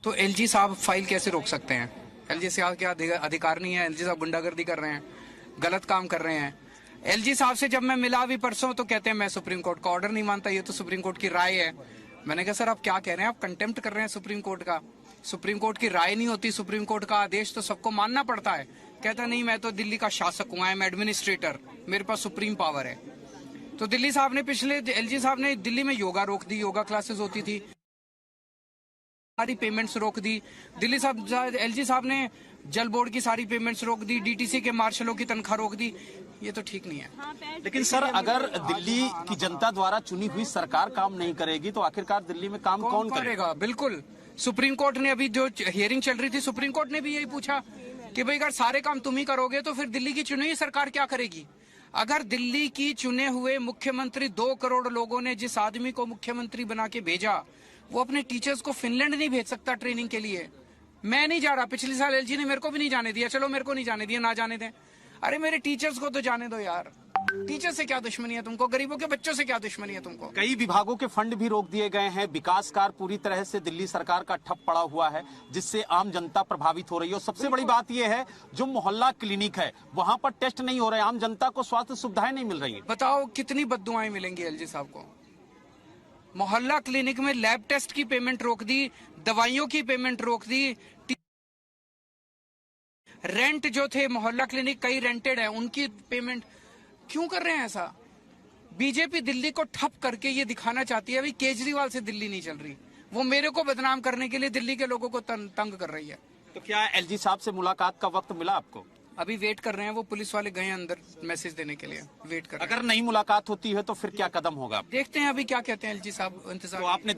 तो एलजी साहब फाइल कैसे रोक सकते हैं? एलजी साहब क्या अधिकार नहीं है? एलजी साहब गुंडागर्दी कर रहे हैं, गलत काम कर रहे हैं। एलजी साहब से जब मैं मिला अभी परसों तो कहते हैं मैं सुप्रीम कोर्ट का ऑर्डर नहीं मानता, ये तो सुप्रीम कोर्ट की राय है। मैंने कहा सर आप क्या कह रहे हैं, आप कंटेम्प्ट कर रहे हैं सुप्रीम कोर्ट का। सुप्रीम कोर्ट की राय नहीं होती, सुप्रीम कोर्ट का आदेश तो सबको मानना पड़ता है। कहता नहीं मैं तो दिल्ली का शासक हूँ, आई एम एडमिनिस्ट्रेटर, मेरे पास सुप्रीम पावर है। तो दिल्ली साहब ने एलजी साहब ने दिल्ली में योगा रोक दी, योगा क्लासेस होती थी, सारी पेमेंट्स रोक दी। दिल्ली साहब एलजी साहब ने जल बोर्ड की सारी पेमेंट्स रोक दी, डीटीसी के मार्शलों की तनख्वाह रोक दी। ये तो ठीक नहीं है। लेकिन सर अगर दिल्ली की जनता द्वारा चुनी हुई सरकार काम नहीं करेगी तो आखिरकार दिल्ली में काम कौन करेगा? बिल्कुल, सुप्रीम कोर्ट ने अभी जो हियरिंग चल रही थी, सुप्रीम कोर्ट ने भी यही पूछा कि भाई अगर सारे काम तुम ही करोगे तो फिर दिल्ली की चुनी हुई सरकार क्या करेगी? अगर दिल्ली की चुने हुए मुख्यमंत्री 2 करोड़ लोगों ने जिस आदमी को मुख्यमंत्री बना के भेजा, वो अपने टीचर्स को फिनलैंड नहीं भेज सकता ट्रेनिंग के लिए। मैं नहीं जा रहा, पिछले साल एलजी ने मेरे को भी नहीं जाने दिया, चलो मेरे को नहीं जाने दिया, ना जाने दें। अरे मेरे टीचर्स को तो जाने दो यार। टीचर से क्या दुश्मनी है तुमको? गरीबों के बच्चों से क्या दुश्मनी है तुमको? कई विभागों के फंड भी रोक दिए गए हैं, विकास कार्य पूरी तरह से दिल्ली सरकार का ठप पड़ा हुआ है, जिससे आम जनता प्रभावित हो रही है। और सबसे बड़ी बात यह है जो मोहल्ला क्लिनिक है वहां पर टेस्ट नहीं हो रहे, आम जनता को स्वास्थ्य सुविधाएं नहीं मिल रही है। बताओ कितनी बद्दुआएं मिलेंगी एलजी साहब को? मोहल्ला क्लिनिक में लैब टेस्ट की पेमेंट रोक दी, दवाइयों की पेमेंट रोक दी, रेंट जो थे मोहल्ला क्लिनिक कई रेंटेड है उनकी पेमेंट क्यों कर रहे हैं ऐसा? बीजेपी दिल्ली को ठप करके ये दिखाना चाहती है अभी केजरीवाल से दिल्ली नहीं चल रही, वो मेरे को बदनाम करने के लिए दिल्ली के लोगों को तंग कर रही है। तो क्या एलजी साहब से मुलाकात का वक्त मिला आपको? अभी वेट कर रहे हैं, वो पुलिस वाले गए अंदर मैसेज देने के लिए, वेट कर रहे हैं। अगर नहीं मुलाकात होती है तो फिर क्या कदम होगा? देखते हैं अभी क्या कहते हैं एलजी साहब, इंतजार। तो आपने